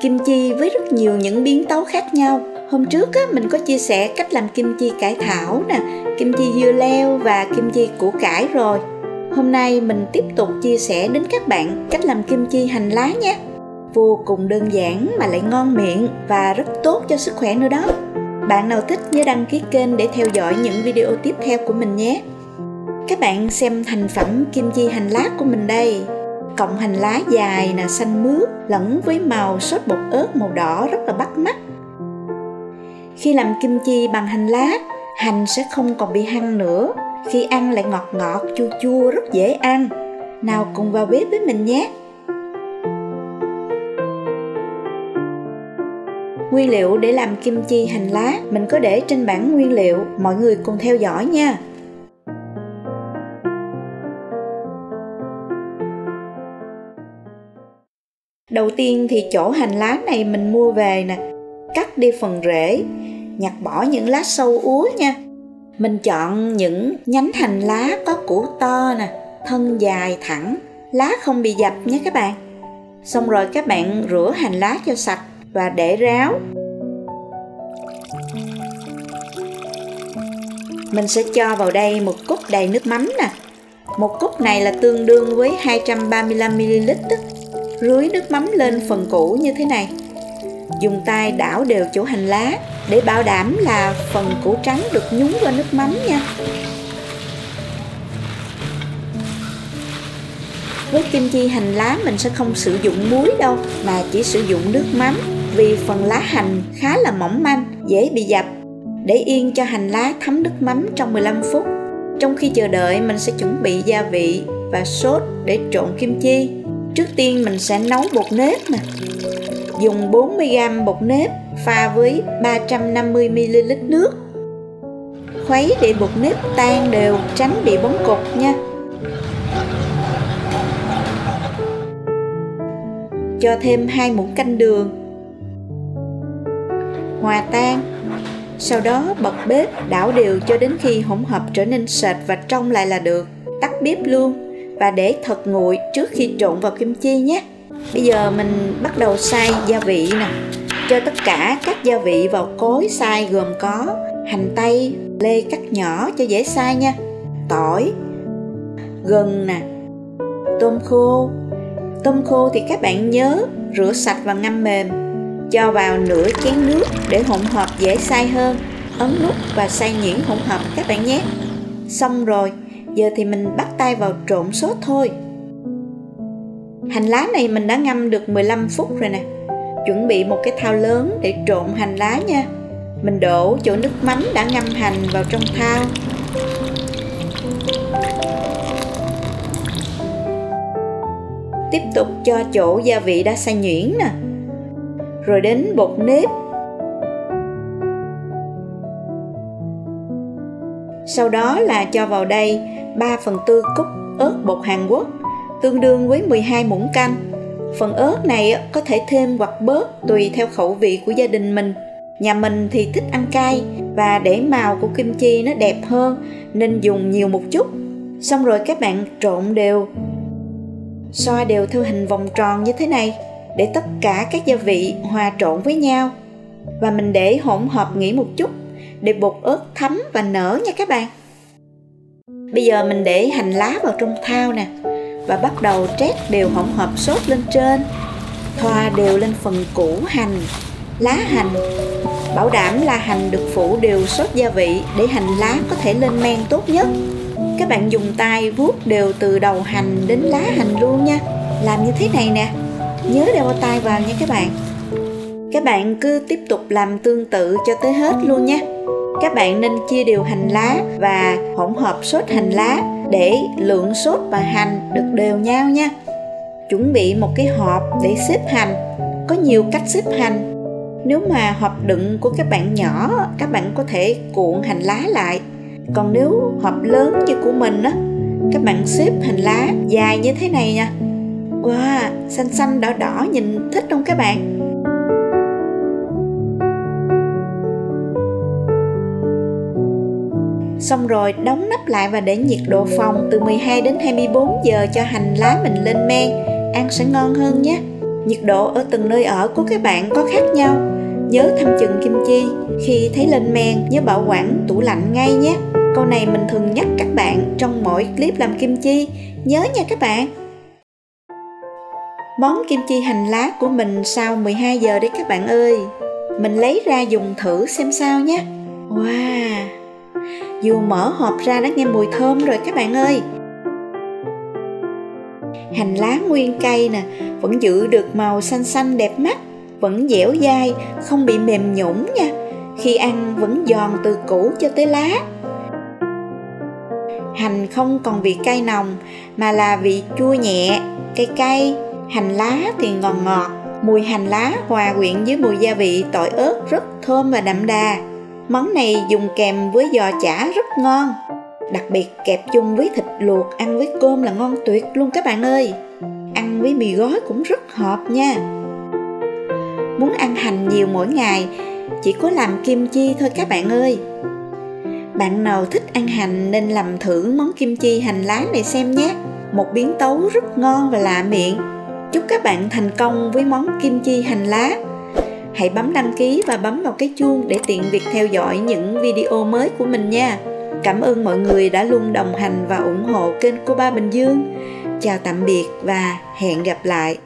Kim chi với rất nhiều những biến tấu khác nhau. Hôm trước á, mình có chia sẻ cách làm kim chi cải thảo nè, kim chi dưa leo và kim chi củ cải rồi. Hôm nay mình tiếp tục chia sẻ đến các bạn cách làm kim chi hành lá nhé. Vô cùng đơn giản mà lại ngon miệng và rất tốt cho sức khỏe nữa đó. Bạn nào thích nhớ đăng ký kênh để theo dõi những video tiếp theo của mình nhé. Các bạn xem thành phẩm kim chi hành lá của mình đây. Cọng hành lá dài nè, xanh mướt lẫn với màu sốt bột ớt màu đỏ rất là bắt mắt. Khi làm kim chi bằng hành lá, hành sẽ không còn bị hăng nữa. Khi ăn lại ngọt ngọt, chua chua rất dễ ăn. Nào cùng vào bếp với mình nhé. Nguyên liệu để làm kim chi hành lá mình có để trên bảng nguyên liệu, mọi người cùng theo dõi nha. Đầu tiên thì chỗ hành lá này mình mua về nè, cắt đi phần rễ, nhặt bỏ những lá sâu úa nha. Mình chọn những nhánh hành lá có củ to nè, thân dài thẳng, lá không bị dập nhé các bạn. Xong rồi các bạn rửa hành lá cho sạch và để ráo. Mình sẽ cho vào đây một cốc đầy nước mắm nè. Một cốc này là tương đương với 235ml đó. Rưới nước mắm lên phần củ như thế này. Dùng tay đảo đều chỗ hành lá để bảo đảm là phần củ trắng được nhúng vào nước mắm nha. Với kim chi hành lá mình sẽ không sử dụng muối đâu, mà chỉ sử dụng nước mắm, vì phần lá hành khá là mỏng manh, dễ bị dập. Để yên cho hành lá thấm nước mắm trong 15 phút. Trong khi chờ đợi mình sẽ chuẩn bị gia vị và sốt để trộn kim chi. Trước tiên mình sẽ nấu bột nếp nè. Dùng 40g bột nếp pha với 350ml nước. Khuấy để bột nếp tan đều, tránh bị bong cục nha. Cho thêm 2 muỗng canh đường. Hòa tan. Sau đó bật bếp đảo đều cho đến khi hỗn hợp trở nên sệt và trong lại là được. Tắt bếp luôn và để thật nguội trước khi trộn vào kim chi nhé. Bây giờ mình bắt đầu xay gia vị nè. Cho tất cả các gia vị vào cối xay gồm có hành tây, lê cắt nhỏ cho dễ xay nha, tỏi, gừng nè, tôm khô. Tôm khô thì các bạn nhớ rửa sạch và ngâm mềm. Cho vào nửa chén nước để hỗn hợp dễ xay hơn. Ấn nút và xay nhuyễn hỗn hợp các bạn nhé. Xong rồi, giờ thì mình bắt tay vào trộn sốt thôi. Hành lá này mình đã ngâm được 15 phút rồi nè. Chuẩn bị một cái thau lớn để trộn hành lá nha. Mình đổ chỗ nước mắm đã ngâm hành vào trong thau. Tiếp tục cho chỗ gia vị đã xay nhuyễn nè. Rồi đến bột nếp. Sau đó là cho vào đây 3/4 cốc ớt bột Hàn Quốc, tương đương với 12 muỗng canh. Phần ớt này có thể thêm hoặc bớt tùy theo khẩu vị của gia đình mình. Nhà mình thì thích ăn cay và để màu của kim chi nó đẹp hơn nên dùng nhiều một chút. Xong rồi các bạn trộn đều. Xoa đều theo hình vòng tròn như thế này để tất cả các gia vị hòa trộn với nhau. Và mình để hỗn hợp nghỉ một chút để bột ớt thấm và nở nha các bạn. Bây giờ mình để hành lá vào trong thau nè và bắt đầu trét đều hỗn hợp sốt lên trên. Thoa đều lên phần củ hành, lá hành. Bảo đảm là hành được phủ đều sốt gia vị để hành lá có thể lên men tốt nhất. Các bạn dùng tay vuốt đều từ đầu hành đến lá hành luôn nha. Làm như thế này nè. Nhớ đeo bao tay vào nha các bạn. Các bạn cứ tiếp tục làm tương tự cho tới hết luôn nha. Các bạn nên chia đều hành lá và hỗn hợp sốt hành lá để lượng sốt và hành được đều nhau nha. Chuẩn bị một cái hộp để xếp hành. Có nhiều cách xếp hành. Nếu mà hộp đựng của các bạn nhỏ, các bạn có thể cuộn hành lá lại. Còn nếu hộp lớn như của mình á, các bạn xếp hành lá dài như thế này nha. Wow, xanh xanh đỏ đỏ nhìn thích không các bạn? Xong rồi đóng nắp lại và để nhiệt độ phòng từ 12 đến 24 giờ cho hành lá mình lên men, ăn sẽ ngon hơn nhé. Nhiệt độ ở từng nơi ở của các bạn có khác nhau. Nhớ thăm chừng kim chi, khi thấy lên men nhớ bảo quản tủ lạnh ngay nhé. Câu này mình thường nhắc các bạn trong mỗi clip làm kim chi, nhớ nha các bạn. Món kim chi hành lá của mình sau 12 giờ đấy các bạn ơi. Mình lấy ra dùng thử xem sao nhé. Wow, vừa mở hộp ra đã nghe mùi thơm rồi các bạn ơi. Hành lá nguyên cây nè, vẫn giữ được màu xanh xanh đẹp mắt, vẫn dẻo dai, không bị mềm nhũn nha. Khi ăn vẫn giòn từ củ cho tới lá. Hành không còn vị cay nồng mà là vị chua nhẹ, cay cay. Hành lá thì ngọt ngọt, mùi hành lá hòa quyện với mùi gia vị tỏi ớt rất thơm và đậm đà. Món này dùng kèm với giò chả rất ngon. Đặc biệt kẹp chung với thịt luộc ăn với cơm là ngon tuyệt luôn các bạn ơi. Ăn với mì gói cũng rất hợp nha. Muốn ăn hành nhiều mỗi ngày, chỉ có làm kim chi thôi các bạn ơi. Bạn nào thích ăn hành nên làm thử món kim chi hành lá này xem nhé. Một biến tấu rất ngon và lạ miệng. Chúc các bạn thành công với món kim chi hành lá. Hãy bấm đăng ký và bấm vào cái chuông để tiện việc theo dõi những video mới của mình nha. Cảm ơn mọi người đã luôn đồng hành và ủng hộ kênh Cô Ba Bình Dương. Chào tạm biệt và hẹn gặp lại.